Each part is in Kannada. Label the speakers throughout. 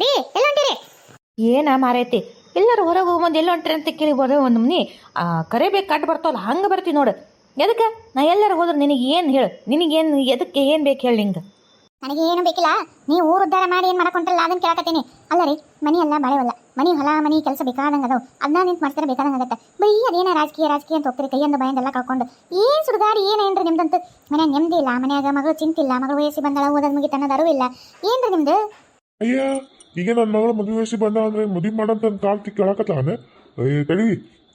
Speaker 1: ರೀ ಎಲ್ಲ ಹೊಂಟಿರಿ?
Speaker 2: ಏನ ಮಾರೈತಿ ಎಲ್ಲರೂ ಹೊರಗೆ ಹೋಗ್ಬಂದು ಎಲ್ಲ ಹೊಂಟ್ರಿ ಅಂತ ಕೇಳಿ ಬರೋ ಒಂದು ಮನಿ ಕರಿಬೇಕು ಕಟ್ಟು ಬರ್ತಾವಲ್ಲ ಹಂಗೆ ಬರ್ತೀವಿ ನೋಡು. ಎದಕ್ಕೆ ನಾ ಎಲ್ಲರೂ ಹೋದ್ರೆ ನಿನಗೆ ಏನು ಹೇಳು, ನಿನಗೇನು ಎದಕ್ಕೆ ಏನು ಬೇಕು ಹೇಳಿ ನಿಂಗೆ?
Speaker 1: ನನಗೆ ಏನು ಬೇಕಿಲ್ಲ, ನೀವು ಊರು ಉದ್ಧಾರ ಮಾಡಿ ಏನು ಮಾಡಕೊಂಡ್ರಲ್ಲ ಅದನ್ನ ಕೇಳಕತ್ತೀನಿ. ಅಲ್ಲ ರೀ, ಮನಿ ಎಲ್ಲ ಬಾಳೆವಲ್ಲ, ಮನಿ ಹೊಲ ಮನಿ ಕೆಲಸ ಬೇಕಾದಂಗೆ ಅದಾವ, ಅದನ್ನ ನಿಂತು ಮಾಡ್ತಾರೆ ಬೇಕಾದಂಗೆ ಆಗತ್ತೆ. ಬರೀ ಅದೇನ ರಾಜಕೀಯ ಅಂತ ಹೋಗ್ತೀರಿ, ಕೈಯಿಂದ ಬಾಯಿಂದೆಲ್ಲ ಕಳ್ಕೊಂಡು ಏನು ಸುಡುಗಾಡಿ ಏನೇನ್ರಿ ನಿಮ್ದಂತೂ? ಮನ್ಯಾಗ ನೆಮ್ಮದಿ ಇಲ್ಲ, ಮನ್ಯಾಗ ಮಗಳು ಚಿಂತಿಲ್ಲ, ಮಗಳು ವಯಸ್ಸಿ ಬಂದಾಳ, ಓದೋದು ಮುಗಿತ ಅನ್ನೋದು ಅರಿವು ಇಲ್ಲ, ಏನ್ರಿ ನಿಮ್ದು?
Speaker 3: ಅಯ್ಯ ಈಗ ನನ್ನ ಮಗಳು ಮದುವೆ ವಯಸ್ಸಿ ಬಂದ ಅಂದ್ರೆ ಮದುವೆ ಮಾಡಂತ ಕಾಲ್ತಿ ಕೇಳಕತ್ತಾನೆ. ತಡಿ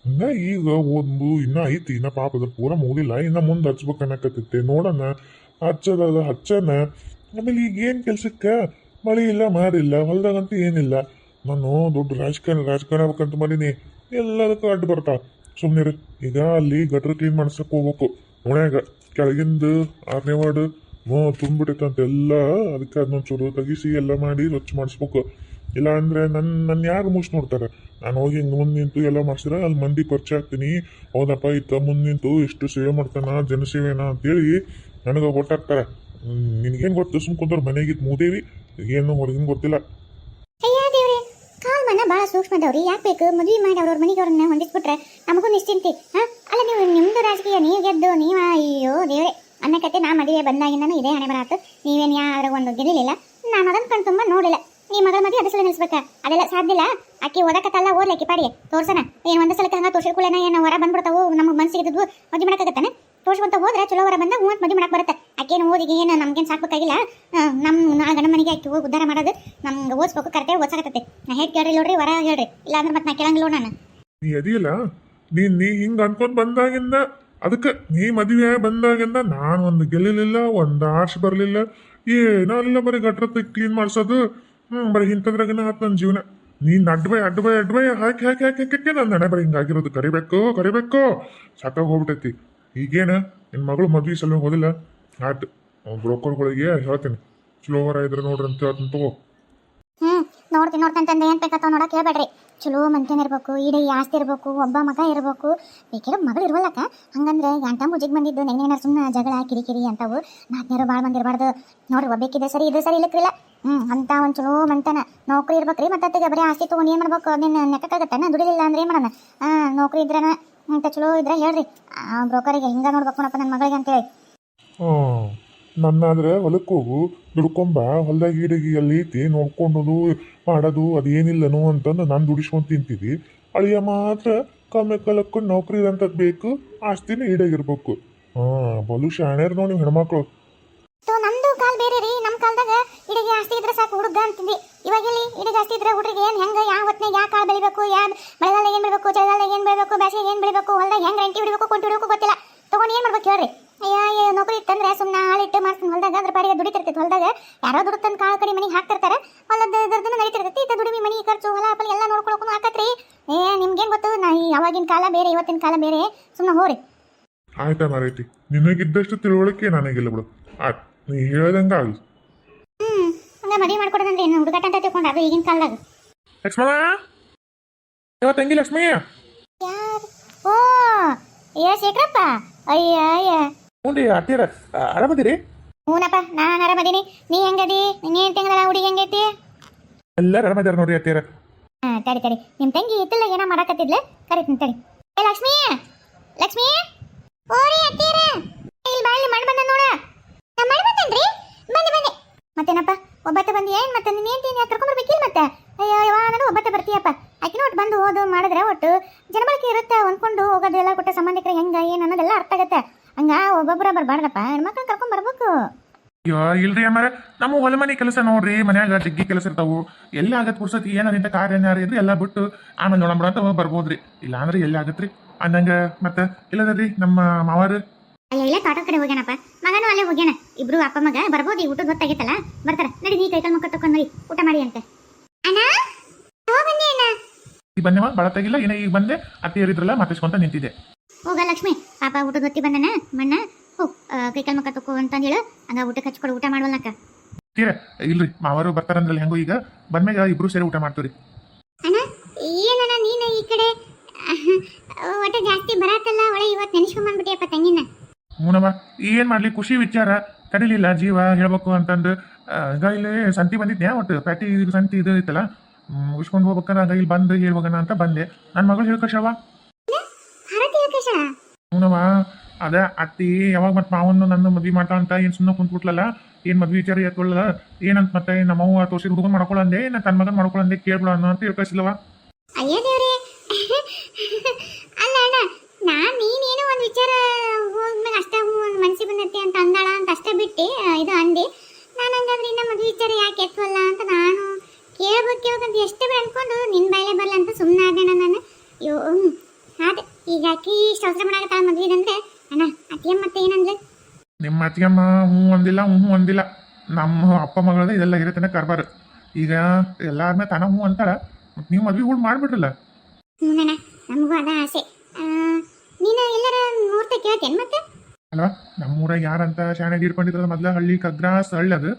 Speaker 3: ಇನ್ನ ಈಗ ಒಂದು ಇನ್ನ ಐತಿ, ಇನ್ನ ಪಾಪ ಅದ್ರ ಪೂರ ಮುಗಿದಿಲ್ಲ, ಇನ್ನ ಮುಂದೆ ಹಚ್ಬೇಕು ಅನ್ನಕತ್ತೈತೆ. ನೋಡೋಣ ಹಚ್ಚದ ಹಚ್ಚನ. ಆಮೇಲೆ ಈಗ ಏನು ಕೆಲ್ಸಕ್ಕೆ ಮಳೆ ಇಲ್ಲ ಮಾಡಿಲ್ಲ, ಹೊಲ್ದಾಗಂತೂ ಏನಿಲ್ಲ. ನಾನು ದೊಡ್ಡ ರಾಜಕಾರಣ ಆಗ್ಬೇಕಂತ ಮಾಡೀನಿ, ಎಲ್ಲದಕ್ಕೂ ಅಡ್ಡು ಬರ್ತಾವ. ಸುಮ್ಮನಿರು. ಈಗ ಅಲ್ಲಿ ಗಟ್ರ ಕ್ಲೀನ್ ಮಾಡ್ಸಕ್ ಹೋಗ್ಬೇಕು. ಮನ್ಯಾಗ ಕೆಳಗಿಂದ 6ನೇ ವಾರ್ಡ್ ತುಂಬಿಟ್ಟೈತಂತ ಎಲ್ಲ, ಅದಕ್ಕೆ ಅದನ್ನೊಂದು ಚೂರು ತೆಗಿಸಿ ಎಲ್ಲ ಮಾಡಿ ಸ್ವಚ್ಛ ಮಾಡಿಸ್ಬೇಕು. ಇಲ್ಲ ಅಂದ್ರೆ ನನ್ನ ಯಾರು ಮುಗಿಸ್ ನೋಡ್ತಾರೆ. ನಾನು ಹೋಗಿ ಹಿಂಗೆ ಮುಂದೆ ನಿಂತು ಎಲ್ಲ ಮಾಡ್ಸಿದ್ರೆ ಅಲ್ಲಿ ಮಂದಿ ಪರಿಚಯ ಆಗ್ತೀನಿ. ಹೌದಪ್ಪ ಇತ್ತ ಮುಂದೆ ನಿಂತು ಎಷ್ಟು ಸೇವೆ ಮಾಡ್ತಾನ, ಜನಸೇವೆನ ಅಂತೇಳಿ ನನಗೆ ಗೊತ್ತಾಗ್ತಾರೆ. ನಿನಗೇನು ಗೊತ್ತು? ಸುಮ್ ಕುಂತವ್ರು ಮನೆಗಿದ್ದು ಮೂದೇವಿ, ಏನು ಹೊರಗಿನ ಗೊತ್ತಿಲ್ಲ.
Speaker 1: ಅಯ್ಯ ದೇವ್ರೆ, ಕಾಲ್ ಮನ ಭಾಳ ಸೂಕ್ಷ್ಮದವ್ರಿ. ಯಾಕೆ ಬೇಕು? ಮದುವೆ ಮಾಡಿ ಅವ್ರವ್ರ ಮನೆಗೆ ಅವ್ರನ್ನ ಹೊಂದಿಸ್ಬಿಟ್ರೆ ನಮಗೂ ನಿಶ್ಚಿಂತಿ. ಅಲ್ಲ ನೀವು ನಿಮ್ದು ರಾಜಕೀಯ ನೀವು ಗೆದ್ದು ನೀವ, ಅಯ್ಯೋ ದೇವ್ರೆ ಅನ್ನಕತ್ತೆ. ನಾ ಮದುವೆ ಬಂದಾಗಿಂದನೂ ಇದೇ ಹಣೆ ಬರಾತು. ನೀವೇನು ಯಾರು ಒಂದು ಗೆಲ್ಲಿಲ್ಲ, ನಾನು ಅದನ್ನು ಕಣ್ ತುಂಬ ನೋಡಿಲ್ಲ. ಈ ಮಗಳ ಮದುವೆ ಅದಸಲ ನಿಲ್ಸ್ಬೇಕ, ಅದೆಲ್ಲ ಸಾಧ್ಯ ಇಲ್ಲ. ಆಕಿ ಓದಕತ್ತಲ್ಲ, ಓದ್ಲಕ್ಕಿ ಪಾಡಿಗೆ ತೋರ್ಸನ. ಏನು ಒಂದೇ ಸಲಕ್ಕೆ ಹಂಗೆ ತೋರ್ಸಿಕೊಳ್ಳೇನ ಏನು ಹೊರ ಬಂದ್ಬಿಡ್ತಾವು, ನಮಗೆ ಮನಸ್ಸಿಗೆ ಇದ್ದು ಮದುವೆ ಮಾಡಕ್ಕಾಗತ್ತಾನೆ? ತೋರ್ಸ್ಕೊಂತ ಹೋದ್ರೆ ಚಲೋ ಹೊರ ಬಂದ ಮೂವತ್ತು ಮದುವೆ ಮಾಡಕ್ಕೆ ಬರುತ್ತೆ. ಆಕೇನು ಓದಿಗೆ ಏನು ನಮ್ಗೇನು ಸಾಕ್ಬೇಕಾಗಿಲ್ಲ. ನಮ್ಮ ಗಂಡ ಮನೆಗೆ ಆಯ್ತು ಹೋಗಿ ಉದ್ಧಾರ ಮಾಡೋದು, ನಮ್ಗೆ ಓದಿಸ್ಬೇಕು, ಕರೆಕ್ಟಾಗಿ ಓದ್ಸಕತ್ತೈತೆ. ನಾ ಹೇಗೆ ಕೇಳ್ರಿ ನೋಡ್ರಿ, ಹೊರ ಹೇಳ್ರಿ, ಇಲ್ಲಾಂದ್ರೆ ಮತ್ತೆ ನಾ ಕೇಳಂಗಿಲ್ಲ ನಾನು.
Speaker 3: ನೀ ಅದಿಲ್ಲ, ನೀ ಹಿಂಗೆ ಅನ್ಕೊಂಡ್ ಬಂದಾಗಿಂದ, ಅದಕ್ಕೆ ನೀ ಮದುವೆ ಬಂದಾಗಿಂದ ನಾನು ಒಂದು ಗೆಲ್ಲಲಿಲ್ಲ, ಒಂದು ಆರ್ಷ್ ಬರಲಿಲ್ಲ, ಏನೋ ಅಲ್ಲ. ಬರೀ ಗಟ್ರತ್ತೆ ಕ್ಲೀನ್ ಮಾಡಿಸೋದು, ಬರೀ ಇಂಥದ್ರಾಗನ ಆತು ನನ್ನ ಜೀವನ. ನೀನು ಅಡ್ಬೈ ಹಾಕಿ ನನ್ನ ಹಣೆ ಬರೀ ಹಿಂಗಾಗಿರೋದು. ಕರಿಬೇಕು ಸಾಕಾಗಿ ಹೋಗ್ಬಿಟ್ಟೈತಿ. ಈಗೇನು ನಿನ್ನ ಮಗಳು ಮದುವೆ ಸಲ ಹೋದಿಲ್ಲ, ಆಯ್ತು ಬ್ರೋಕರ್ಗಳಿಗೆ ಹೇಳ್ತೀನಿ, ಸ್ಲೋವರ್ ಇದ್ರೆ ನೋಡ್ರಿ ಅಂತ ಹೇಳ್ತೀನಿ. ತಗೋ.
Speaker 1: ನೋಡ್ತೀನಿ ಏನು ಬೇಕಾಗ್ತಾವ ನೋಡಕ್ಕೆ ಹೇಳ್ಬೇಡ್ರಿ. ಚಲೋ ಮಂತೇನ ಇರ್ಬೇಕು, ಇಡೀ ಆಸ್ತಿ ಇರಬೇಕು, ಒಬ್ಬ ಮಗ ಇರಬೇಕು. ಬೇಕಿರೋ ಮಗಳು ಇರ್ವಲ್ಲಕ್ಕ, ಹಂಗಂದ್ರೆ ಗಂಟ ಮುಜಿಗೆ ಬಂದಿದ್ದು ನೆನ್ನೇನಾರು ಸುಮ್ಮನೆ ಜಗಳ ಕಿರಿಕಿರಿ ಅಂತವು. ನಾಲ್ಕನೇರು ಭಾಳ ಮಂದಿ ಇರಬಾರ್ದು ನೋಡ್ರಿ. ಒಬ್ಬೇಕಿದೆ ಸರಿ, ಇದು ಸರಿ ಇಲ್ಲಕ್ಕಿಲ್ಲ. ಅಂತ ಒಂದು ಚಲೋ ಮಂತನ ನೌಕರಿ ಇರ್ಬೇಕ್ರಿ. ಮತ್ತೆ ಬರೀ ಆಸ್ತಿ ತೊಗೊಂಡು ಏನು ಮಾಡ್ಬೇಕು? ಅದನ್ನ ನೆಕ್ಕಾಗತ್ತಾನ? ದುಡಿಲಿಲ್ಲ ಅಂದ್ರೆ ಏನು ಮಾಡೋಣ? ನೌಕರಿ ಇದ್ರೇನ ಅಂತ ಚಲೋ ಇದ್ರೆ ಹೇಳ್ರಿ. ಬ್ರೋಕರಿಗೆ ಹಿಂಗೆ ನೋಡ್ಬೇಕು ನೋಡಪ್ಪ ನನ್ನ ಮಗಳಿಗೆ ಅಂತೇಳಿ.
Speaker 3: ನನ್ನಾದ್ರೆ ಹೊಲಕ್ಕೆ ಹೋಗು, ದುಡ್ಕೊಂಬ, ಹೊಲ್ದಾಗ ಗಿಡಗಿ ಅಲ್ಲಿ ಐತಿ ನೋಡ್ಕೊಂಡೋದು ಮಾಡೋದು ಅದೇನಿಲ್ಲನು ಅಂತಂದು ನಾನು ದುಡಿಸ್ಕೊಂಡು ತಿಂತಿದ್ದಿ. ಅಳಿಯ ಮಾತ್ರ ಕಮ್ಮಿ ನೌಕರಿ ಇರೋಂಥದ್ದು ಬೇಕು, ಆಸ್ತಿನ ಈಡಾಗಿರ್ಬೇಕು. ಬಲು ಶಾಣ್ಯರು ನೋಡಿ ಹೆಣ್ಮಕ್ಳು.
Speaker 1: ನಮ್ದು ಕಾಲ್ ಬೇರೆ ರೀ. ನಮ್ಮ ಕಾಲದಾಗ ಇಡಿಗೆ ಆಸ್ತಿ ಇದ್ರೆ ಸಾಕು ಹುಡುಗ ಅಂತಿದ್ವಿ. ಇವಾಗ ಇಲ್ಲಿ ಇಡಿಗೆ ಆಸ್ತಿ ಇದ್ರೆ ಹುಡುಗಿಗೆ ಏನು ಹೆಂಗೆ, ಯಾವ ಹೊತ್ತಿನಾಗ ಯಾವ ಕಾಳು ಬೆಳಿಬೇಕು, ಯಾವ ಮಳೆಗಾಲ ಏನು ಬೆಳಿಬೇಕು, ಚಳಿಗಾಲದಾಗ ಏನು ಬೆಳಿಬೇಕು, ಬೇಸಿಗೆ ಏನು ಬೆಳಿಬೇಕು, ಹೊಲ್ದಾಗ ಹೆಂಗೆ ರಂಟಿ ಹಿಡಿಬೇಕು, ಕೊಂಟಿ ಹಿಡಿಬೇಕು ಗೊತ್ತಿಲ್ಲ. ತೊಗೊಂಡು ಏನು ಮಾಡ್ಬೇಕು ಹೇಳ್ರಿ? ಅಯ್ಯ ನೌಕರಿ ಇತ್ತಂದ್ರೆ ಸುಮ್ಮನೆ ಹಾಳಿಟ್ಟು ಮಾಡ್ತೀನಿ ಹೊಲ್ದಾಗ, ಅದ್ರ ಪಾಡಿಗೆ ದುಡಿತಿರ್ತೈತಿ. ಹೊಲ್ದಾಗ ಯಾರೋ ದುಡ್ತಂದು ಕಾಳು ಕಡೆ ಮನೆಗೆ ಹಾಕ್ತಿರ್ತಾರೆ, ಹೊಲದ ಇದ್ರದ್ದು ನಡೀತಿರ್ತೈತಿ. ಇತ್ತ ದುಡಿಮೆ ಮನೆ ಖರ್ಚು ಹೊಲ ಪಲ ಎಲ್ಲ ನೋಡ್ಕೊಳಕ್ಕೂ ಆಕತ್ರಿ. ನಿಮ್ಗೇನು ಗೊತ್ತು? ನಾ ಯಾವಾಗಿನ ಕಾಲ ಬೇರೆ, ಇವತ್ತಿನ ಕಾಲ ಬೇರೆ. ಸುಮ್ಮನೆ ಹೋರಿ.
Speaker 3: ಆಯ್ತಾ ಮಾರೈತಿ, ನಿನಗಿದ್ದಷ್ಟು ತಿಳುವಳಿಕೆ ನನಗಿಲ್ಲ ಬಿಡು. ಆಯ್ತು, ನೀ ಹೇಳ್ದಂಗೆ ಆಗಲಿ.
Speaker 1: ಹಂಗೆ ಮದುವೆ ಮಾಡ್ಕೊಡೋದಂದ್ರೆ ಏನು ಹುಡುಗಾಟ ಅಂತ ತಿಳ್ಕೊಂಡು ಅದು ಈಗಿನ ಕಾಲದಾಗ.
Speaker 3: ಲಕ್ಷ್ಮಣ, ತಂಗಿ ಲಕ್ಷ್ಮಯ್ಯ.
Speaker 1: ಯಾರು? ಓ ಶೇಖರಪ್ಪ. ಅಯ್ಯ
Speaker 3: ಹ್ಞೂ ರೀ ಅತ್ತೀರ, ಆರಾಮದಿರಿ?
Speaker 1: ಹ್ಞೂನಪ್ಪ, ನಾನು ಆರಾಮದೀನಿ. ನೀ ಹೆಂಗದಿ? ನೀನು ತಿಂಗಳ ಹುಡುಗಿ ಹೆಂಗೈತಿ?
Speaker 3: ಎಲ್ಲರೂ ಆರಾಮದಾರ ನೋಡ್ರಿ ಅತ್ತೀರ.
Speaker 1: ತಡಿ ನಿಮ್ಮ ತಂಗಿ ಇತ್ತಿಲ್ಲ ಏನೋ ಮಾಡಕತ್ತಿದ್ಲೆ, ಕರಿತೀನಿ ತಡಿ. ಲಕ್ಷ್ಮಿ ಓರಿ ಅತ್ತೀರ, ಇಲ್ಲಿ ಬಾಯಲ್ಲಿ ಮಣ್ಣು ಬಂದ ನೋಡ. ನಾ ಮಣ್ಣು ಬಂದೇನ್ರಿ? ಬಂದೆ. ಮತ್ತೇನಪ್ಪ ಒಬ್ಬತ್ತೆ ಬಂದು ಏನು ಮತ್ತೆ ನೀನು ಕರ್ಕೊಂಡ್ಬರ್ಬೇಕಿಲ್ಲ ಮತ್ತೆ? ಅಯ್ಯೋ ಯಾವಾಗ ಒಬ್ಬತ್ತೆ ಬರ್ತೀಯಪ್ಪ. ಆಕಿನ ಒಟ್ಟು ಬಂದು ಓದು ಮಾಡಿದ್ರೆ ಒಟ್ಟು ಜನಬಳಕೆ ಇರುತ್ತೆ. ಹೊಂದ್ಕೊಂಡು ಹೋಗೋದು ಎಲ್ಲ ಕೊಟ್ಟ ಸಂಬಂಧಿಕರು ಹೆಂಗೆ ಏನು ಅನ್ನೋದೆಲ್ಲ ಅರ್ಥ ಆಗತ್ತೆ. ಹಂಗ ಒಬ್ಬೊಬ್ಬರ ಬರ್ಬಾರ್ದಪ್ಪ, ಹೆಣ್ಮಕ್ಳನ್ನ ಕರ್ಕೊಂಡ್ಬರ್ಬೇಕು.
Speaker 3: ಅಯ್ಯೋ ಇಲ್ರಿ ಅಮ್ಮಾರ, ನಮ್ಮ ಹೊಲ ಮನೆ ಕೆಲಸ ನೋಡ್ರಿ, ಮನ್ಯಾಗ ಜಗ್ಗಿ ಕೆಲಸ ಇರ್ತಾವು. ಎಲ್ಲಿ ಆಗತ್ತೆ ಪುರ್ಸತಿ ಏನಾರಿಂದ ಕಾರ್ಯ ಇದ್ರೆ ಎಲ್ಲ ಬಿಟ್ಟು ಆಮೇಲೆ ನೋಡಂಬಿಡ ಅಂತ ಬರ್ಬೋದ್ರಿ. ಇಲ್ಲ ಅಂದ್ರೆ ಎಲ್ಲಿ ಆಗತ್ರಿ ಅಂದಂಗ. ಮತ್ತೆ ಇಲ್ಲದ್ರಿ ನಮ್ಮ ಮಾವಾರು
Speaker 1: ಅಯ್ಯ ತೋಟದ ಕಡೆ ಹೋಗ್ಯಾನಪ್ಪ, ಮಗನೂ ಅಲ್ಲೇ ಹೋಗ್ಯಾನ. ಇಬ್ರು ಅಪ್ಪ ಮಗ ಬರ್ಬೋದು. ಈ ಊಟದ ಗೊತ್ತಾಗಿತ್ತಲ್ಲ, ಬರ್ತಾರ. ನಡಿ ನೀ ಕೈಕಾಲು ಮುಖ ತಕೊಂಡ್ ನೋಡಿ ಊಟ ಮಾಡಿ ಅಂತ. ಅಣ್ಣ ಬಂದೆ ಅಣ್ಣ.
Speaker 3: ಈಗ ಬಂದೇವ ಬಳತಾಗಿಲ್ಲ, ಏನ ಈಗ ಬಂದೆ. ಅತ್ತೆಯರಿದ್ರಲ್ಲ ಮಾತಾಡ್ಸ್ಕೊಂತ ನಿಂತಿದ್ದೆ.
Speaker 1: ಹೋಗ ಲಕ್ಷ್ಮಿ, ಪಾಪ ಊಟದ ಹೊತ್ತಿ ಬಂದನ ಮಣ್ಣ. ಕೈಕಾಲು ಮುಖ ತಕೋ ಅಂತಂದು ಹೇಳು. ಹಂಗ ಊಟಕ್ಕೆ ಹಚ್ಕೊಡು, ಊಟ ಮಾಡುವಲ್ಲಕ್ಕ.
Speaker 3: ಇಲ್ರಿ ಮಾವರು ಬರ್ತಾರಂದ್ರಲ್ಲಿ ಹೆಂಗೋ, ಈಗ ಬಂದ್ಮ್ಯಾಗ ಇಬ್ರು ಸೇರಿ ಊಟ ಮಾಡ್ತೀವಿ.
Speaker 1: ಅಣ್ಣ ಏನಣ್ಣ ನೀನು ಈ ಕಡೆ ಒಟ್ಟು ಜಾಸ್ತಿ ಬರಾತಲ್ಲ, ಒಳ್ಳೆ ಇವತ್ತು ನೆನೆಸ್ಕೊಂಡ್ ಬಂದ್ಬಿಟ್ಟಿಯಪ್ಪ ತಂಗಿನ.
Speaker 3: ಹೂನಮ್ಮ ಏನ್ ಮಾಡ್ಲಿ ಖುಷಿ ವಿಚಾರ ತಡಿಲಿಲ್ಲ ಜೀವ ಹೇಳ್ಬೇಕು ಅಂತಂದು ಈಗ ಇಲ್ಲಿ ಸಂತಿ ಬಂದಿದ್ದೆ ಒಟ್ಟು ಪ್ಯಾಟಿ ಸಂತಿ ಇದು ಐತಲ್ಲ ಮುಗಿಸ್ಕೊಂಡು ಹೋಗ್ಬೇಕಾದ್ರೆ ಇಲ್ಲಿ ಬಂದು ಹೇಳ್ಬೋಗಣ ಅಂತ ಬಂದೆ ನನ್ನ ಮಗಳು ಹೇಳ್ಕಶವ
Speaker 1: ಭಾರತಿ ಆಕಾಶ
Speaker 3: ಹೂನಮ್ಮ ಅದ ಅತ್ತಿ ಯಾವಾಗ ಮತ್ತೆ ಮಾವನ್ನು ನನ್ನ ಮದ್ವಿ ಮಾಡ್ತಾ ಅಂತ ಏನ್ ಸುಮ್ಮನೆ ಕುಂತ್ಬಿಟ್ಲಲ್ಲ ಏನ್ ಮದ್ವಿ ವಿಚಾರ ಎತ್ಕೊಳ್ಳಲ್ಲ ಏನಂತ ಮತ್ತೆ ನಮ್ಮವ್ವ ತೋರಿಸಿ ಹುಡುಗನ್ ಮಾಡ್ಕೊಳ್ಳಂದೆ ನಾ ತನ್ನ ಮಗನ್ ಮಾಡ್ಕೊಳ್ಳಂದೆ ಕೇಳ್ಬಿಡೋಣ ಅಂತ ಹೇಳ್ಕಸಿಲ್ಲವ
Speaker 1: ಅಯ್ಯ ದೇವ್ರೆ ಅಲ್ಲ ಅಣ್ಣ ನೀನೇನೋ ಒಂದು ವಿಚಾರ ಹೋದ್ಮೇಲೆ ಅಷ್ಟ ಮನ್ಸಿಗೆ ಬಂದತ್ತೆ ಅಂತ ಅಂದಾಳ ಅಂತ ಅಷ್ಟೇ ಬಿಟ್ಟು ಇದು ಅಂದೆ ನಾನು ಹಂಗಾದ್ರೆ ಇನ್ನ ಮದುವೆ ವಿಚಾರ ಯಾಕೆ ಎತ್ತವಲ್ಲ ಅಂತ ನಾನು ಕೇಳ್ಬೇಕಂತ ಎಷ್ಟು ಬೇಡ ಅನ್ಕೊಂಡು ನಿನ್ ಬಾಯಲ್ಲೇ ಬರಲ್ಲ ಅಂತ ಸುಮ್ಮನೆ ಆಗೋಣ ನಾನು ಅಯ್ಯೋ ಅದೇ ಈಗ ಅಕ್ಕಿ ಶೌಚ ಮಾಡಾಕತ್ತಾಳ ಮದ್ವಿದಂದ್ರೆ ಅಣ್ಣ ಅತ್ತಿಯಮ್ಮ ಮತ್ತೆ ಏನಂದ್ರೆ
Speaker 3: ನಿಮ್ಮ ಅತ್ತಿಗೆಮ್ಮ ಹ್ಞೂ ಒಂದಿಲ್ಲ ಹ್ಞೂ ಒಂದಿಲ್ಲ ನಮ್ಮ ಅಪ್ಪ ಮಗಳದ ಇದೆಲ್ಲ ಇರತ್ತೇನೆ ಕಾರ್ಬಾರ್ ಈಗ ಎಲ್ಲ ಆದ್ಮೇಲೆ ತಾನ ಹ್ಞೂ ಅಂತಾಳ ಮತ್ತೆ ನೀವು ಮದ್ವೆ ಹುಡ್ ಮಾಡ್ಬಿಟ್ರಲ್ಲ
Speaker 1: ಹ್ಞೂನಣ್ಣ ನಮಗೂ ಅದ ಆಸೆ ನೀನು ಎಲ್ಲರ ಮುಹೂರ್ತ ಕೇಳ್ತೇನೆ ಮತ್ತೆ
Speaker 3: ಅಲ್ವಾ ನಮ್ಮೂರಾಗ ಯಾರಂತ ಶಾಣೆ ಹಿಡ್ಕೊಂಡಿದ್ರಲ್ಲ ಮೊದ್ಲ ಹಳ್ಳಿ ಕಗ್ರಾಸ್ ಹಳ್ಳಿ ಅದು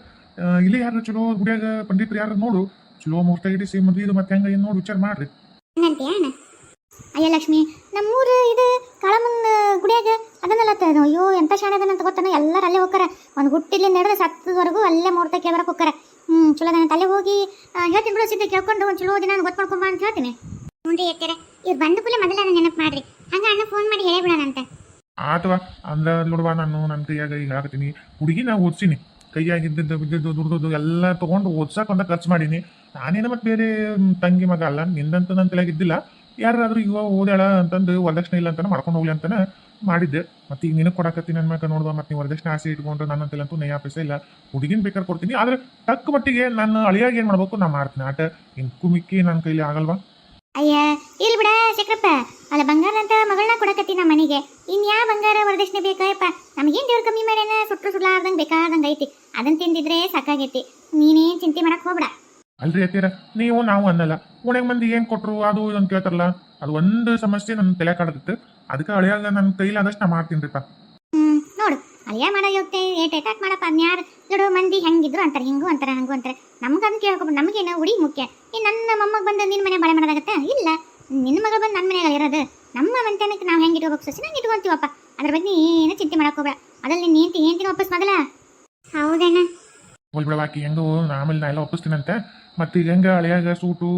Speaker 3: ಇಲ್ಲಿ ಯಾರು ಚಲೋ ಗುಡಿಯಾಗ ಪಂಡಿತರು ಯಾರು ನೋಡು ಚಲೋ ಮುಹೂರ್ತ ಇಡಿಸಿ ಮದ್ವೆ ಇದು ಮತ್ತೆ ಹೆಂಗ ಏನು ನೋಡಿ ವಿಚಾರ ಮಾಡ್ರಿ
Speaker 1: ಏನಂತೀಯ ಅಣ್ಣ ಅಯ್ಯ ಲಕ್ಷ್ಮಿ ನಮ್ಮೂರು ಇದು ಕಾಳಮ್ಮನ ಗುಡಿಯಾಗ ಅದನ್ನೆಲ್ಲ ಅಯ್ಯೋ ಎಂತ ಶಾಣೆ ಅದನ್ನ ತಗೋತಾನ ಎಲ್ಲರೂ ಅಲ್ಲೇ ಹೋಗ್ತಾರ ಒಂದು ಹುಟ್ಟಿಲಿ ನಡೆದ್ರೆ ಸತ್ತದವರೆಗೂ ಅಲ್ಲೇ ಮುಹೂರ್ತ ಕೇಳ್ಬರಕ್ಕೆ ಹೋಗ್ತಾರ ಚಲೋ ನಾನು ತಲೆ ಹೋಗಿ ಹೇಳ್ತೀನಿ ಬಿಡು ಸಿದ್ಧ ಕೇಳ್ಕೊಂಡು ಒಂದು ಚಲೋ ದಿನ ಗೊತ್ತು ಮಾಡ್ಕೊಂಬ ಅಂತ ಹೇಳ್ತೀನಿ ನೋಡ್ರಿ ಹೇಳ್ತೀರ ಇವ್ರು ಬಂದ ಕೂಡಲೇ ಮೊದಲ ನೆನಪು ಮಾಡ್ರಿ ಹಂಗ ಅಣ್ಣ ಫೋನ್ ಮಾಡಿ ಹೇಳಿಬಿಡೋಣ ಅಂತ
Speaker 3: ಆತವಾ ಅಂದ್ರ ನೋಡುವ ನಾನು ನನ್ನ ಕೈಯಾಗ ಈಗ ಹಾಕತೀನಿ ಹುಡುಗಿ ನಾ ಓದ್ಸಿನಿ ಕೈಯಾಗಿದ್ದದ್ದು ಬಿದ್ದದ್ದು ದುಡ್ದು ಎಲ್ಲ ತೊಗೊಂಡು ಓದ್ಸಕ್ಕೆ ಒಂದ ಖರ್ಚು ಮಾಡೀನಿ ನಾನೇನು ಮತ್ತೆ ಬೇರೆ ತಂಗಿ ಮಗ ಅಲ್ಲ ನಿಂದಂತ ನನ್ನ ತಲೆಯಾಗಿದ್ದಿಲ್ಲ ಯಾರಾದ್ರೂ ಇವ ಓದಾಳ ಅಂತಂದು ವರದಕ್ಷಿಣೆ ಇಲ್ಲ ಅಂತಾನೆ ಮಾಡ್ಕೊಂಡು ಹೋಗ್ಲಿ ಅಂತಾನೆ ಮಾಡಿದ್ದೆ ಮತ್ತೆ ಈಗ ನಿನಗೆ ಕೊಡಕತ್ತೀನಿ ನನ್ನ ಮಗ ನೋಡುವ ಮತ್ತೆ ನೀವು ವರದಕ್ಷಿಣೆ ಆಸೆ ಇಟ್ಕೊಂಡ್ರೆ ನನ್ನಂತಲಂತೂ ನಯ ಪೈಸೆ ಇಲ್ಲ ಹುಡುಗಿನ ಬೇಕಾದ್ರೆ ಕೊಡ್ತೀನಿ ಆದ್ರೆ ತಕ್ಕ ಮಟ್ಟಿಗೆ ನಾನು ಅಳಿಯಾಗಿ ಏನು ಮಾಡ್ಬೇಕು ನಾ ಮಾಡ್ತೀನಿ ಆಟ ಇಂಕು ಮಿಕ್ಕಿ ನನ್ನ ಕೈಲಿ ಆಗಲ್ವಾ
Speaker 1: ಅಯ್ಯ ಇಲ್ಲಿ ಬಿಡ ಶಕ್ರಪ್ಪ ಅಲ್ಲ ಬಂಗಾರ ಅಂತ ಮಗಳನ್ನ ಕೊಡಕತ್ತಿ ನಮ್ಮ ಮನೆಗೆ ಇನ್ ಯಾವ ಬಂಗಾರ ವರದಕ್ಷಿಣೆ ಬೇಕಾಯಪ್ಪ ನಮಗೇನು ದೇವ್ರ ಕಮ್ಮಿ ಮಾಡ್ಯಾನ ಸುಡ್ಲಾರ್ದಂಗೆ ಬೇಕಾದಂಗೆ ಐತಿ ಅದನ್ನ ತಿಂದಿದ್ರೆ ಸಾಕಾಗೈತಿ ನೀನೇನು ಚಿಂತೆ ಮಾಡಕ್ ಹೋಗ್ಬೇಡ
Speaker 3: ಅಲ್ರಿ ಅತ್ತೀರ ನೀವು ನಾವು ಅನ್ನಲ್ಲ ಓಣ್ಯಾಗ ಮಂದಿ ಏನು ಕೊಟ್ರು ಅದು ಇದು ಅಂತ ಕೇಳ್ತಾರಲ್ಲ ಅದು ಒಂದು ಸಮಸ್ಯೆ ನನ್ನ ತಲೆ ಕಾಡತ್ತೆ ಅದಕ್ಕೆ ಅಳಿಯಾಗ ನನ್ನ ಕೈಲಾದಷ್ಟು ನಾ ಮಾಡ್ತೀನಿರಿಪ್ಪ
Speaker 1: ನೋಡು ಅಯ್ಯ ಮಾಡೋ ಯೋಗ್ತೆ ಏಟಾಕ್ ಮಾಡಪ್ಪ ಅನ್ಯಾರು ನೋಡು ಮಂದಿ ಹೆಂಗಿದ್ರು ಅಂತಾರೆ ಹಿಂಗೂ ಅಂತಾರೆ ಹಂಗೂ ಅಂತಾರೆ ನಮ್ಗಂತ ಕೇಳ್ಕೊಬಿಟ್ಟು ನಮಗೇನು ಹುಡಿ ಮುಖ್ಯ ಈ ನನ್ನ ಮೊಮ್ಮಗ ಬಂದು ನಿನ್ನ ಮನೆ ಬಾಳೆ ಮಾಡೋದಾಗತ್ತೆ ಇಲ್ಲ ನಿನ್ನ ಮಗಳು ಬಂದು ನನ್ನ ಮನೆಯಾಗ ಇರೋದು ನಮ್ಮ ಮಂತನಕ್ಕೆ ನಾವು ಹೆಂಗೆ ಇಟ್ಕೋಬೇಕು ಸೊಸಿ ನಂಗೆ ಇಟ್ಕೊಂತೀವಪ್ಪ ಅದ್ರ ಬಗ್ಗೆ ಏನು ಚಿಂತೆ ಮಾಡಕ್ ಹೋಗ್ಬೇಡ ಅದ್ರಲ್ಲಿ ನೀಂತೀನಿ ವಾಪಸ್ ಮೊದಲ ಹೌದಣ್ಣ
Speaker 3: ಹೋಲ್ ಬಿಡವಾಕಿ ಹೆಂಗೋ ಆಮೇಲೆ ನಾ ಎಲ್ಲ ಒಪ್ಪಿಸ್ತೀನಂತೆ ಮತ್ತೆ ಈಗ ಹೆಂಗೆ ಹಳೆಯಾಗ ಸೂಟು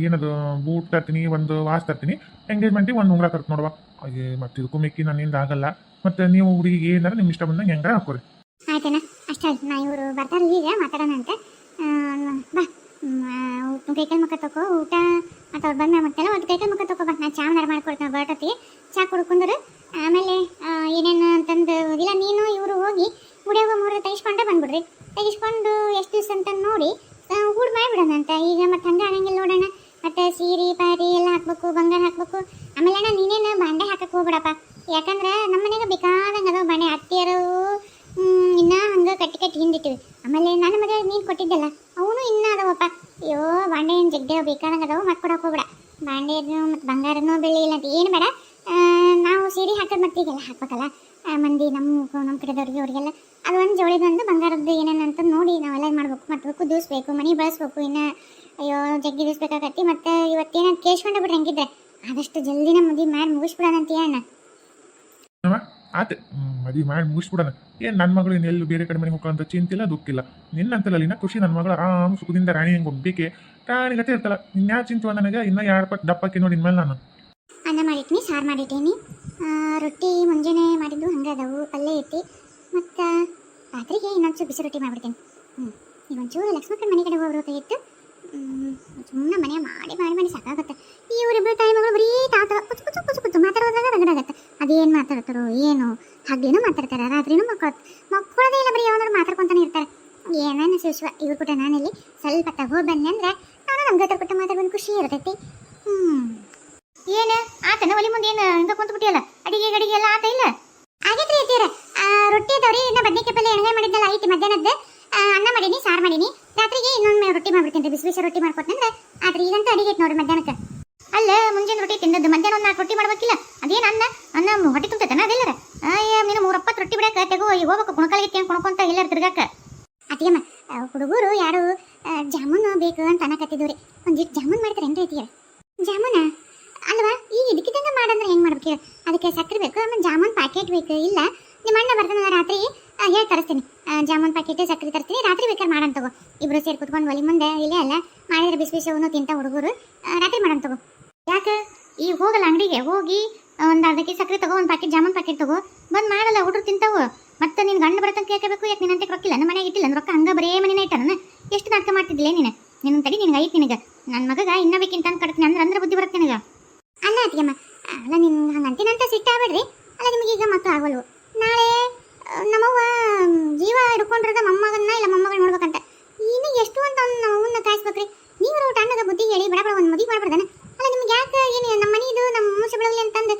Speaker 3: ಏನದು ಬೂಟ್ ತರ್ತೀನಿ ಒಂದು ವಾಚ್ ತರ್ತೀನಿ ಎಂಗೇಜ್ಮೆಂಟಿಗೆ ಒಂದು ಉಂಗ್ರ ತರ್ತೀನಿ ನೋಡುವ ಹಾಗೆ ಮತ್ತೆ ಇದಕ್ಕೂ ಮಿಕ್ಕಿ ನನ್ನಿಂದ ಆಗಲ್ಲ ಮತ್ತೆ ನೀವು ಹುಡುಗಿಗೆ ಏನಾರ ನಿಮ್ಮ ಇಷ್ಟ ಬಂದಂಗೆ ಹೆಂಗಾರ ಹಾಕೋರಿ
Speaker 1: ಆಯ್ತಣ್ಣ ಅಷ್ಟೇ ನಾ ಇವರು ಬರ್ತಾರೆ ಈಗ ಮಾತಾಡೋಣ ಅಂತ ಬಾ ಕೈಕಲ್ ಮುಖ ತಗೋ ಊಟ ಮತ್ತು ಅವ್ರು ಬಂದ ಮತ್ತೆಲ್ಲ ಒಂದು ಕೈಕಲ್ ಮುಖ ತಗೋ ಬಾ ನಾ ಚಾ ಮಾಡ್ಕೊಡ್ತೀನಿ ಬರ್ತತಿ ಚಾ ಕುಡ್ಕೊಂಡ್ರು ಆಮೇಲೆ ಏನೇನು ಅಂತಂದು ಇಲ್ಲ ನೀನು ಇವರು ಹೋಗಿ ಗುಡಿಯಾಗ ಮೂರು ತೆಗಿಸ್ಕೊಂಡೆ ಬಂದ್ಬಿಡ್ರಿ ತೆಗಿಸ್ಕೊಂಡು ಎಷ್ಟು ದಿವಸ ಅಂತ ನೋಡಿ ಹೂಡ್ ಮಾಡಿಬಿಡೋಣ ಅಂತ ಈಗ ಮತ್ತೆ ಹಂಗೆ ಆಗಂಗಿಲ್ಲ ನೋಡೋಣ ಮತ್ತೆ ಸೀರೆ ಪಾರಿ ಎಲ್ಲ ಹಾಕ್ಬೇಕು ಬಂಗಾರ ಹಾಕ್ಬೇಕು ಆಮೇಲೆ ಅಣ್ಣ ನೀನೇನು ಬಾಂಡೆ ಹಾಕಕ್ಕೆ ಹೋಗ್ಬಿಡಪ್ಪ ಯಾಕಂದ್ರೆ ನಮ್ಮ ಮನೆಗೆ ಬೇಕಾದಂಗೆ ಅದಾವ ಬಾಂಡೆ ಅತ್ತಿಯರು ಇನ್ನೂ ಹಂಗೆ ಕಟ್ಟಿ ಹಿಂದಿಟ್ಟಿವಿ ಆಮೇಲೆ ನನ್ನ ಮಗ ನೀನು ಕೊಟ್ಟಿದ್ದಲ್ಲ ಅವನು ಇನ್ನೂ ಅದಾವಪ್ಪ ಅಯ್ಯೋ ಬಾಂಡೆ ಏನು ಜಗ್ಗ ಬೇಕಾದಂಗೆ ಅದಾವ ಮತ್ತೆ ಕೊಡಕ್ಕೆ ಹೋಗ್ಬೇಡ ಬಾಂಡೆನು ಮತ್ತು ಬಂಗಾರನೂ ಬೆಳ್ಳಿ ಇಲ್ಲ ಅಂತ ಏನು ಬೇಡ ನಾವು ಸೀರೆ ಹಾಕೋದು ಮತ್ತೆ ಈಗೆಲ್ಲ ಹಾಕ್ಬೇಕಲ್ಲ ಮಂದಿ ನಮ್ಮ ಕಡೆದವ್ರಿಗೆ ಅವರಿಗೆಲ್ಲ ಅದು ಒಂದು ಜೋಳಿದೊಂದು ಬಂಗಾರದ್ದು ಏನೇನು ಅಂತ ನೋಡಿ ನಾವೆಲ್ಲ ಮಾಡ್ಬೇಕು ಮತ್ತು ಕುದಿಸ್ಬೇಕು ಮನೆ ಬಳಸ್ಬೇಕು ಇನ್ನು ಅಯ್ಯೋ ಜಗ್ಗಿ ದಿಸ್ಬೇಕಾಗತ್ತಿ ಮತ್ತು ಇವತ್ತೇನಂತ ಕೇಳ್ಸ್ಕೊಂಡೆ ಬಿಡ್ರಿ ಹಂಗಿದ್ರೆ ಆದಷ್ಟು ಜಲ್ದಿನ ಮದುವೆ ಮಾಡಿ ಮುಗಿಸ್ಬಿಡೋಣ ಅಂತ ಅಣ್ಣ
Speaker 3: ಆತ ಮದುವೆ ಮಾಡಿ ಮುಗಿಸ್ಬಿಡೋಣ ಏನು ನನ್ನ ಮಗಳು ಇನ್ನೆಲ್ಲೂ ಬೇರೆ ಕಡೆ ಮನೆಗೆ ಹೋಗೋಂಥ ಚಿಂತಿಲ್ಲ ದುಃಖಿಲ್ಲ ನಿನ್ನಂತಲ್ಲ ಇನ್ನ ಖುಷಿ ನನ್ನ ಮಗಳು ಆರಾಮ್ ಸುಖದಿಂದ ರಾಣಿ ಹೆಂಗೆ ಹೋಗ್ಬೇಕೆ ರಾಣಿ ಗತಿ ಇರ್ತಲ್ಲ ಇನ್ಯಾವ ಚಿಂತೆ ನನಗೆ ಇನ್ನೂ 2 ಪಟ್ಟು ದಪ್ಪಕ್ಕೆ ನೋಡಿ ಇನ್ಮೇಲೆ ನಾನು
Speaker 1: ಅನ್ನ ಮಾಡಿಟ್ನಿ ಸಾರು ಮಾಡಿಟ್ಟೀನಿ ರೊಟ್ಟಿ ಮುಂಜಾನೆ ಮಾಡಿದ್ದು ಹಂಗೆ ಅದಾವು ಪಲ್ಯ ಐತಿ ಮತ್ತು ರಾತ್ರಿಗೆ ಇನ್ನೊಂದು ಬಿಸಿ ರೊಟ್ಟಿ ಮಾಡಿಬಿಡ್ತೀನಿ ಈಗ ಒಂಚೂರು ಲಕ್ಷ್ಮಕ್ಕನ ಮನೆ ಕಡೆ ಹೋಗ್ಬೇಕಾಗಿತ್ತು ಸುಮ್ಮನೆ ಮನೆ ಮಾಡಿ ಸಾಕಾಗುತ್ತೆ ಇವರಿಬ್ಬರು ತಾಯಿ ಮಗಳು ಬರೀ ತಾತ ಕುಚ್ಚು ಮಾತಾಡೋದ್ರಾಗ ರಗಡಾಗತ್ತೆ ಅದೇನು ಮಾತಾಡ್ತಾರೋ ಏನು ಹಗ್ಲಿನೂ ಮಾತಾಡ್ತಾರೆ ರಾತ್ರಿನೂ ಮಕ್ಕಳದೇ ಇಲ್ಲ ಬರೀ ಯಾವ್ದಾದ್ರು ಮಾತಾಡ್ಕೊತಾನೆ ಇರ್ತಾರೆ ಏನೇನು ಶಿವ ಇವ್ರು ಕೂಡ ನಾನಿಲ್ಲಿ ಸ್ವಲ್ಪ ತಗೋ ಬನ್ನಿ ಅಂದ್ರೆ ನಾನು ನಮ್ಮ ಗತ್ರ ಕೊಟ್ಟು ಮಾತಾಡ್ಕೊಂಡು ಖುಷಿ ಇರ್ತೈತಿ ಏನು ಆತನ ಒಲಿ ಮುಂದೆ ಏನು ಹಿಂಗೆ ಕುಂತು ಬಿಟ್ಟಿಯಲ್ಲ ಅಡಿಗೆ ಎಲ್ಲ ಆತ ಇಲ್ಲ ಆಗೈತ್ರಿ ಐತೀರ ರೊಟ್ಟಿ ಅದಾವ್ರಿ ಇನ್ನು ಬದ್ನಿಕಾಯಿ ಪಲ್ಯ ಎಣ್ಣೆ ಮಾಡಿದ್ದಲ್ಲ ಐತಿ ಮಧ್ಯಾಹ್ನದ್ದು ಅನ್ನ ಮಾಡೀನಿ ಸಾರು ಮಾಡೀನಿ ರಾತ್ರಿಗೆ ಇನ್ನೊಂದು ರೊಟ್ಟಿ ಮಾಡ್ಬಿಡ್ತೀನಿ ಬಿಸಿ ರೊಟ್ಟಿ ಮಾಡ್ಕೊಟ್ಟಂದ್ರೆ ಆದ್ರೆ ಈಗಂತೂ ಅಡಿಗೆ ಐತೆ ನೋಡ್ರಿ ಮಧ್ಯಾಹ್ನಕ್ಕೆ ಅಲ್ಲ ಮುಂಜಾನೆ ರೊಟ್ಟಿ ತಿಂದದ್ದು ಮಧ್ಯಾಹ್ನ ಒಂದು 4 ರೊಟ್ಟಿ ಮಾಡ್ಬೇಕಿಲ್ಲ ಅದೇನು ಅನ್ನ ಹೊಟ್ಟೆ ತುಂಬತೈತನ ಅದೆಲ್ಲರ ನೀನು 3-4 ರೊಟ್ಟಿ ಬಿಡಕ್ಕೆ ತೆಗೋ ಈಗ ಹೋಗ್ಬೇಕು ಕುಣಕಾಲಿಗೆ ಕುಣ್ಕೊಂತ ಎಲ್ಲರ ತಿರ್ಗಾಕ ಅತಿಯಮ್ಮ ಹುಡುಗರು ಯಾರು ಜಾಮೂನು ಬೇಕು ಅಂತ ಅನ್ನಕತ್ತಿದ್ವಿ ಒಂದಿಟ್ಟು ಜಾಮೂನ್ ಮಾಡ್ತಾರೆ ಏನ್ರಿ ಐತಿಯ ಜಾಮೂನ ಅಲ್ವಾ ಈಗ ಇದಕ್ಕಿದ್ದಂಗೆ ಮಾಡಂದ್ರೆ ಹೆಂಗ್ ಮಾಡ್ಬೇಕು? ಅದಕ್ಕೆ ಸಕ್ಕರೆ ಬೇಕು, ಆಮೇಲೆ ಜಾಮೂನ್ ಪ್ಯಾಕೆಟ್ ಬೇಕು. ಇಲ್ಲ ನಿಮ್ಮ ಅಣ್ಣ ಬರ್ತಾನ ರಾತ್ರಿ ಹೇಳಿ ತರಿಸ್ತೀನಿ, ಜಾಮೂನ್ ಪ್ಯಾಕೆಟ್ ಸಕ್ಕರೆ ತರಿಸ್ತೀನಿ. ರಾತ್ರಿ ಬೇಕಾದ್ರೆ ಮಾಡಂತ ತಗೋ. ಇಬ್ರು ಸೇರಿ ಕುತ್ಕೊಂಡು ಒಲಿ ಮುಂದೆ ಇಲ್ಲೇ ಅಲ್ಲ ಮಾಡಿದ್ರೆ ಬಿಸಿ ಬಿಸಿ ಅವನು ತಿಂತ ಹುಡುಗರು. ರಾತ್ರಿ ಮಾಡಂತ ತಗೋ. ಯಾಕೆ ಈಗ ಹೋಗಲ್ಲ ಅಂಗಡಿಗೆ, ಹೋಗಿ ಒಂದು ಅರ್ಧ ಕೆ ಸಕ್ಕರೆ ತಗೋ, ಒಂದು ಪ್ಯಾಕೆಟ್ ಜಾಮೂನ್ ಪ್ಯಾಕೆಟ್ ತಗೋ, ಬಂದು ಮಾಡಲ್ಲ ಹುಡುಗರು ತಿಂತಾವು. ಮತ್ತೆ ನಿನ್ ಗಂಡು ಬರತಂಕ ಕೇಳಬೇಕು, ಯಾಕೆ ನಿನ್ನಂತೆ ರೊಕ್ಕಿಲ್ಲ ನಮ್ಮ ಮನೆಗೆ ಇಟ್ಟಿಲ್ಲ ರೊಕ್ಕ ಹಂಗ ಬರೇ ಮನೇನ ಇಟ್ಟ ನಾನು ಎಷ್ಟು ನಾಟಕ ಮಾಡ್ತಿದ್ದಿಲ್ಲ ನೀನು. ನಿನ್ನ ತಡಿ ನಿನ್ಗೆ ಐತಿ ನಿನಗೆ ನನ್ನ ಮಗಗ ಇನ್ನ ಬೇಕಿಂತ ಅಂತ ಕಟ್ತೀನಿ ಅಂದ್ರೆ ಬುದ್ಧಿ ಬರುತ್ತೆ ನಿನಗೆ. ಅಲ್ಲ ಅತ್ತಿಗೆಮ್ಮ, ಅಲ್ಲ ನಿಮ್ಗೆ ಹಂಗೆ ಅಂತೀನಂತ ಸಿಟ್ಟಾಗ್ಬೇಡ್ರಿ. ಅಲ್ಲ ನಿಮ್ಗೆ ಈಗ ಮಕ್ಕಳು ಆಗಲ್ವು. ನಾಳೆ ನಮ್ಮವ್ವ ಜೀವ ಹಿಡ್ಕೊಂಡಿರೋದ ಮೊಮ್ಮಗನ್ನ ಇಲ್ಲ ಮೊಮ್ಮಗನ ನೋಡ್ಬೇಕಂತ. ಇನ್ನು ಎಷ್ಟು ಅಂತ ಅವನ್ನ ಕಾಯಿಸ್ಬೇಕ್ರಿ. ನೀವು ಊಟ ಅನ್ನದ ಬುದ್ಧಿ ಹೇಳಿ ಬಡ ಬಡ ಒಂದು ಮದುವೆ ಮಾಡ್ಬಿಡ್ದಾನೆ. ಅಲ್ಲ ನಿಮ್ಗೆ ಯಾಕೆ ಏನು ನಮ್ಮ ಮನೆದು ನಮ್ಮ ವಂಶ ಬೆಳಗಲಿ ಅಂತಂದು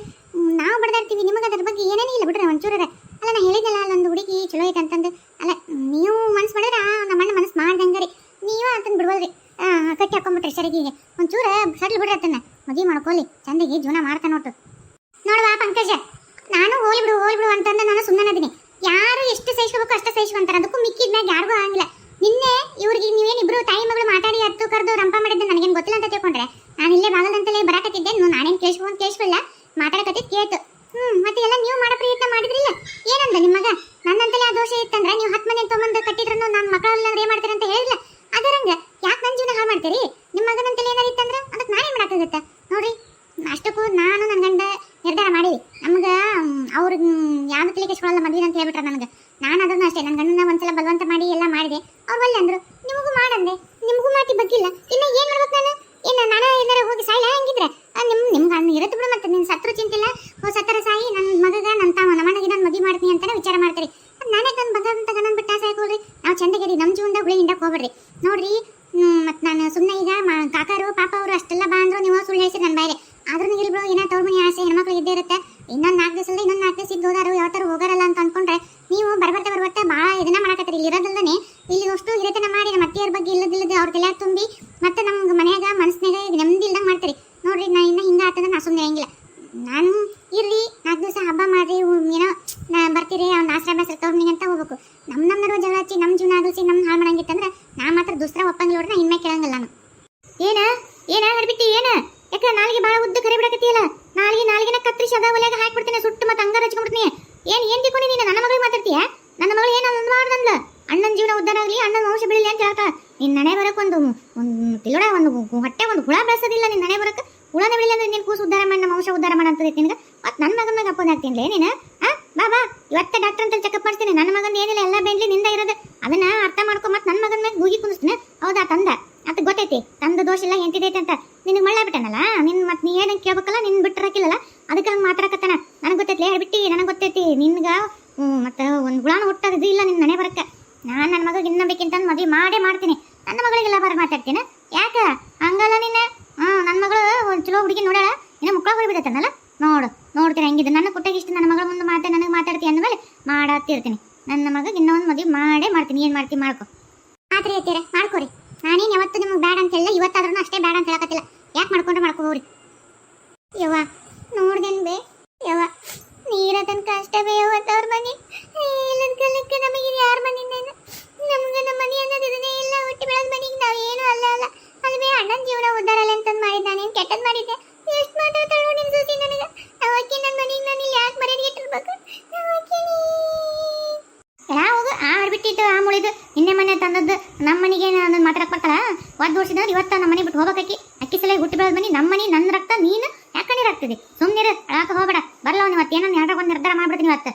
Speaker 1: ನಾವು ಬಡ್ದಾಡ್ತೀವಿ, ನಿಮಗೆ ಅದ್ರ ಬಗ್ಗೆ ಏನೇನೇ ಇಲ್ಲ ಬಿಡ್ರಿ ಒಂಚೂರೇ. ಅಲ್ಲ ನಾ ಹೇಳಿದ್ದಲ್ಲ ಅಲ್ಲೊಂದು ಹುಡುಗಿ ಚಲೋ ಐತೆ ಅಂತಂದು. ಅಲ್ಲ ನೀವು ಮನ್ಸು ಮಾಡಿದ್ರೆ ನಮ್ಮಣ್ಣ ಮನಸ್ಸು ಮಾಡ್ದಂಗೆ ರೀ, ನೀವ ಅಂತಂದು ಬಿಡ್ಬೋದ್ರಿ. ಕಟ್ಟಿ ಹಾಕೊಂಡ್ಬಿಟ್ರಿ ಸರಿಗಿಗೆ ಒಂಚೂರ ಸಡ್ಲು ಬಿಡ್ರಿ ಅದನ್ನ ಮದುವೆ ಮಾಡ್ಕೊಳ್ಳಿ, ಚಂದಿಗೆ ಜೀವನ ಮಾಡ್ತಾ ನೋಟು. ನೋಡುವ ಪಂಕಜ, ನಾನು ಹೋಲಿ ಬಿಡು ಅಂತಂದು ನಾನು ಸುಮ್ಮನೆ ಅದೀನಿ. ಯಾರು ಎಷ್ಟು ಸಹಿಸ್ಕೋಬೇಕು ಅಷ್ಟು ಸಹಿಸ್ಕೊಂತಾರೆ, ಅದಕ್ಕೂ ಮಿಕ್ಕಿದ್ಮ್ಯಾಗ ಯಾರಿಗೂ ಆಗಿಲ್ಲ. ನಿನ್ನೆ ಇವ್ರಿಗೆ ನೀವೇನಿಬ್ರು ತಾಯಿ ಮಗಳು ಮಾತಾಡಿ ಹತ್ತು ಕರೆದು ರಂಪ ಮಾಡಿದ್ದೆ ನನಗೇನು ಗೊತ್ತಿಲ್ಲ ಅಂತ ತಿಳ್ಕೊಂಡ್ರೆ ನಾನು ಇಲ್ಲೇ ಬಾಗಲಂತಲೇ ಬರಾಕತ್ತಿದ್ದೆ. ನಾನೇನು ಕೇಳಿಸ್ಕೊಳ್ಳಿಲ್ಲ, ಮಾತಾಡಕತ್ತಿದ್ದು ಕೇಳ್ತು. ಮತ್ತೆ ಎಲ್ಲ ನೀವು ಮಾಡೋ ಪ್ರಯತ್ನ ಮಾಡಿದ್ರಿಲ್ಲ. ಏನಂದ ನಿಮ್ಮ ಮಗ? ನನ್ನಂತಲೇ ಆ ದೋಷ ಇತ್ತಂದ್ರೆ ನೀವು 10 ಮಂದಿ ತೊಗೊಂಡು ಕಟ್ಟಿದ್ರು ನನ್ನ ಮಕ್ಕಳೆಲ್ಲ ಏನ್ ಮಾಡ್ತಾರೆ ಅಂತ ಹೇಳಿಲ್ಲ. ಅದರಂಗ ಯಾಕೆ ನನ್ನ ಜೀವನ ಹಾಳು ಮಾಡ್ತೀರಿ? ನಿಮ್ಮ ಮಗನಂತಲೇ ಏನಾರು ಇತ್ತಂದ್ರೆ ಅದಕ್ಕೆ ನಾನೇನು ಮಾಡೋಕ್ಕಾಗತ್ತೆ ನೋಡ್ರಿ. ಅಷ್ಟಕ್ಕೂ ನಾನು ನನ್ನ ಗಂಡ ನಿರ್ಧಾರ ಮಾಡಿರಿ. ನಮ್ಗೆ ಅವ್ರಿಗೆ ಯಾವ್ದು ತಲೆ ಕೆಚ್ಕೊಳ್ಳಲ್ಲ ಮದುವೆ ಅಂತ ಹೇಳ್ಬಿಟ್ರೆ ನನಗೆ. ನಾನು ಅದನ್ನು ಅಷ್ಟೇ ನನ್ನ ಗಂಡನ ಒಂದ್ಸಲ ಬಲವಂತ ಮಾಡಿ ಎಲ್ಲ ಮಾಡಿದೆ. ಅವ್ರು ಒಳ್ಳೆ ಅಂದ್ರು, ನಿಮಗೂ ಮಾಡಂದೆ, ನಿಮಗೂ ಮಾತಿ ಬಗ್ಗಿಲ್ಲ. ಇನ್ನು ಏನು ಮಾಡ್ಬೇಕು ನಾನು? ಇನ್ನು ನಾನು ಏನಾರ ಹೋಗಿ ಸಾಯಿಲ್ಲ ಹಂಗಿದ್ರೆ ನಿಮ್ಗೆ ಅನ್ನ ಇರುತ್ತೆ ಬಿಡು. ಮತ್ತೆ ನಿನ್ನ ಸತ್ರು ಚಿಂತಿಲ್ಲ, ಸತ್ತರ ಸಾಯಿ ನನ್ನ ಮಗಗ ನನ್ನ ತಾವ ನಮ್ಮನೆಗೆ ನಾನು ಮದುವೆ ಮಾಡ್ತೀನಿ ಅಂತಾನೆ ವಿಚಾರ ಮಾಡ್ತೀರಿ. ನಾನೇ ನನ್ನ ಮಗ ಅಂತ ಗಂಡನ ಬಿಟ್ಟು ಆಸೆ ಹಾಕೋಳ್ರಿ. ನಾವು ಚಂದಗಿರಿ ನಮ್ಮ ಜೀವನದಾಗ ಹುಳಿ ಹಿಂಡಕ್ಕೆ ಹೋಗ್ಬೇಡ್ರಿ ನೋಡ್ರಿ. ಮತ್ತು ನಾನು ಸುಮ್ಮನೆ ಈಗ ಕಾಕಾರು ಪಾಪ ಅವರು ಅಷ್ಟೆಲ್ಲ ಬಾ ಅಂದ್ರು ನೀವು ಸುಳ್ಳು ಹೇಳಿಸಿ ನನ್ನ ಬಾಯಿಲೆ. ಆದ್ರೂ ಇಲ್ಬಿಡು, ಏನೋ ತವ್ರ ಮನೆ ಆಸೆ ಹೆಣ್ಮಕ್ಳು ಇದ್ದೇ ಇರುತ್ತೆ. ಇನ್ನೊಂದು 4 ದಿವಸದಲ್ಲಿ ಇನ್ನೊಂದು 4 ದಿವಸ ಇದ್ದು ಹೋದಾರು ಯಾವತ್ತಾರು ಹೋಗಾರಲ್ಲ ಅಂತ ಅನ್ಕೊಂಡ್ರೆ ನೀವು ಬರ್ಬರ್ತಾ ಭಾಳ ಇದನ್ನ ಮಾಡಕತ್ತೀರಿ. ಇಲ್ಲಿ ಇರೋದಲ್ದೇ ಇಲ್ಲಿ ಅಷ್ಟು ಹಿರಿತನ ಮಾಡಿ ನಮ್ಮ ಅತ್ತೆಯವ್ರ ಬಗ್ಗೆ ಇಲ್ಲದಿಲ್ಲದೆ ಅವ್ರ ತಲೆಯಾಗ ತುಂಬಿ ಮತ್ತೆ ನಮ್ಗೆ ಮನ್ಯಾಗ ಮನಸ್ಸಿನಾಗ ನೆಮ್ಮದಿ ಇಲ್ದಂಗೆ ಮಾಡ್ತೀರಿ ನೋಡ್ರಿ. ನಾ ಇನ್ನು ಹಿಂಗೆ ಆತಂದ್ರೆ ನಾ ಸುಮ್ಮನೆ ಹಂಗಿಲ್ಲ. ನಾನು ಇರ್ಲಿ 4 ದಿವಸ ಹಬ್ಬ ಮಾಡ್ರಿ, ಏನೋ ಬರ್ತೀರಿ ಅವ್ನು ಆಶ್ರಯ ಬೇಸರ ತವ್ರ ಮನೆಗೆ ಅಂತ ಹೋಗ್ಬೇಕು. ನಮ್ಮ ನಡುವೆ ಜಗಳ ಹಚ್ಚಿ ನಮ್ಮ ಜೀವನ ಆಗಲ್ಸಿ ನಮ್ಮ ಹಾಳು ಮಾಡಂಗಿತ್ತಂದ್ರೆ ನಾ ಮಾತ್ರ ದುಸ್ರ ಒಪ್ಪಂಗಿಲ್ಲ ನೋಡ್ರಿ. ನಾ ಇನ್ಮೆ ಕೇಳಂಗಿಲ್ಲ ನಾನು. ಏನ ಹಡ್ಬಿಟ್ಟಿ ಏನ? ಯಾಕೆ ನಾಳೆಗೆ ಭಾಳ ಉದ್ದ ಕರೆ ಬಿಡಕತ್ತೀಯಲ್ಲ? ನಾಳೆಗಿನ ಕತ್ರಿಸಿ ಅದ ಒಲೆಯಾಗ ಹಾಕ್ಬಿಡ್ತೀನಿ, ಸುಟ್ಟು ಮತ್ತೆ ಹಂಗಾರ ಹಚ್ಕೊಂಡ್ಬಿಡ್ತೀನಿ. ಏನು ತಿಳ್ಕೊಂಡು ನೀನು ನನ್ನ ಮಗಳಿಗೆ ಮಾತಾಡ್ತೀಯ? ನನ್ನ ಮಗಳು ಏನು ಮಾಡ್ದಂದ ಅಣ್ಣನ ಜೀವನ ಉದ್ದಾರ ಆಗಲಿ, ಅಣ್ಣನ ವಂಶ ಬೆಳಿಲಿ ಅಂತ ಹೇಳ್ತಾ ನಿನ್ನ ನಡೆ ಬರಕ್ಕೆ ಒಂದು ತಿಳೋಡ ಒಂದು ಹೊಟ್ಟೆ ಒಂದು ಹುಳ ಬೆಳೆಸೋದಿಲ್ಲ. ನಿನ್ನ ನಡೆ ಬರಕ್ಕೆ ಹುಳನೇ ಬೆಳಿಲ್ಲ ಅಂದ್ರೆ ನೀನು ಕೂಸು ಉದ್ಧಾರ ಮಾಡಿ ನಮ್ಮ ವಂಶ ಉದ್ಧಾರ ಮಾಡಂತದೈತಿ ನಿನಗೆ. ಮತ್ತು ನನ್ನ ಮಗನ ಮ್ಯಾಗ ಅಪ್ಪನ ಹಾಕ್ತೀನಿ ನೀನು. ಬಾ ಇವತ್ತೇ ಡಾಕ್ಟರ್ ಅಂತ ಚೆಕಪ್ ಮಾಡ್ತೀನಿ. ನನ್ನ ಮಗನ ಏನಿಲ್ಲ, ಎಲ್ಲ ಬೆಂಡ್ಲಿ ನಿಂದ ಇರೋದು. ಅದನ್ನ ಅರ್ಥ ಮಾಡ್ಕೊ. ಮತ್ತು ನನ್ನ ಮಗನ ಮ್ಯಾಗ ಗೂಗಿ ಕುಂದಿಸ್ತೀನಿ. ಹೌದಾ ತಂದ ಅಂತ ಗೊತ್ತೈತಿ, ತಂದ ದೋಷ ಇಲ್ಲ ಎಂತಿದೈತೆ ಅಂತ ನಿನಗೆ ಮಳ್ಳ ಬಿಟ್ಟನಲ್ಲ. ನಿನ್ನ ಮತ್ತು ನೀ ಏನಂತ ಕೇಳ್ಬೇಕಲ್ಲ, ನಿನ್ನ ಬಿಟ್ಟಿರಕ್ಕಿಲ್ಲಲ್ಲ, ಅದಕ್ಕೆ ಹಂಗೆ ಮಾತಾಡಕತ್ತಾನ. ನನಗೆ ಗೊತ್ತೈತಿ ಹೇಳ್ಬಿಟ್ಟು, ನನಗೆ ಗೊತ್ತೈತಿ ನಿನ್ಗೆ ಮತ್ತು ಒಂದು ಹುಳಾನು ಹುಟ್ಟೋದು ಇಲ್ಲ ನಿನ್ನ ಮನೆ ಬರಕ್ಕೆ. ನಾನು ನನ್ನ ಮಗಳಿಗೆ ಇನ್ನ ಬೇಕಿಂತ ಮದುವೆ ಮಾಡೇ ಮಾಡ್ತೀನಿ. ನನ್ನ ಮಗಳಿಗೆಲ್ಲ ಬರ ಮಾತಾಡ್ತೀನಿ. ಯಾಕೆ ಹಂಗಲ್ಲ ನಿನ್ನ? ನನ್ನ ಮಗಳು ಒಂದು ಚಲೋ ಹುಡುಗಿ ನೋಡೋಣ, ಇನ್ನು ಮುಕ್ಕಳ ಹೋಗ್ಬಿಡತ್ತನಲ್ಲ. ನೋಡ್ತೀನಿ ಹೆಂಗಿದೆ ನನ್ನ ಕುಟ್ಟಾಗ ಇಷ್ಟು ನನ್ನ ಮಗಳ ಮುಂದೆ ನನಗೆ ಮಾತಾಡ್ತೀನಿ ಅಂದಮೇಲೆ ಮಾಡತ್ತಿರ್ತೀನಿ. ನನ್ನ ಮಗಗೆ ಇನ್ನೊಂದು ಮದುವೆ ಮಾಡೇ ಮಾಡ್ತೀನಿ. ಏನು ಮಾಡ್ತೀನಿ ಮಾಡ್ಕೊ. ಆತ್ರಿ ಐತೀರ ಮಾಡ್ಕೋರಿ. ನಾನೇನು ಯಾವತ್ತು ನಿಮ್ಗೆ ಬೇಡ ಅಂತ ಹೇಳಿಲ್ಲ, ಇವತ್ತಾದ್ರೂ ಅಷ್ಟೇ ಬೇಡ ಅಂತ ಹೇಳಕತ್ತಿಲ್ಲ. ಯಾಕೆ ಮಾಡ್ಕೊಂಡ್ರೆ ಮಾಡ್ಕೋರಿ. ಯವ್ವ ನೋಡ್ದೇನು ಬೇ ಯವ್ವ, ನೀರ ತನಕ ಅಷ್ಟವೇ ಯಾವತ್ತವ್ರ ಮನೆ ಇಲ್ಲದ ಕಾಲಕ್ಕೆ ನಮಗೆ ಯಾರ ಮನೆಯಿಂದೇನು ನಮ್ಗೆ ನಮ್ಮ ಮನೆ ಅನ್ನೋದು ಇದನ್ನೇ ಇಲ್ಲ. ಹುಟ್ಟಿ ಬೆಳೆದ ಮನೆಗೆ ನಾವೇನು ಅಲ್ಲ ಅಲ್ವೇ ಅಣ್ಣನ ಜೀವನ ಉದ್ದಾರಲ್ಲ ಅಂತಂದು ಮಾಡಿದ್ದು. ನಾನೇನು ಕೆಟ್ಟದ್ದು ಮಾಡಿದ್ದೆ? ಎಷ್ಟು ಮಾತಾಡ್ತಾಳೋ ನಿಮ್ಮ ಸೂಸಿ ನನಗೆ. ನಾವಕ್ಕೆ ನನ್ನ ಮನೆಗೆ ನಾನು ಇಲ್ಲಿ ಯಾಕೆ ಮರ್ಯಾದೆ ಇಟ್ಟಿರ್ಬೇಕು? ಎಲ್ಲ ಹೋಗು ಆಡ್ಬಿಟ್ಟಿತ್ತು ಆ ಮುಳಿದು ಇನ್ನೇ ಮನೆ ತಂದದ್ದು ನಮ್ಮ ಮನೆಗೆ ನಾನು ಮಾತಾಡಕ್ಕೆ ಬರ್ತಾಳ. 1 ವರ್ಷದ ಇವತ್ತು ನಮ್ಮ ಮನೆ ಬಿಟ್ಟು ಹೋಗಕ್ಕೆ ಅಕ್ಕಿ ಸಲ ಹುಟ್ಟಿ ಬೆಳೆದ ಮನೆ ನಮ್ಮ ಮನೆ, ನನ್ನ ರಕ್ತ ನೀನು ಯಾಕೆ ನೀರು ಆಗ್ತಿದೆ? ಸುಮ್ಮನಿರು, ಅಳಾಕ ಹೋಗಬೇಡ. ಬರಲ್ಲ ಇವತ್ತು ಏನೋ 2 ನಿರ್ಧಾರ ಮಾಡ್ಬಿಡ್ತೀನಿ ಇವತ್ತು.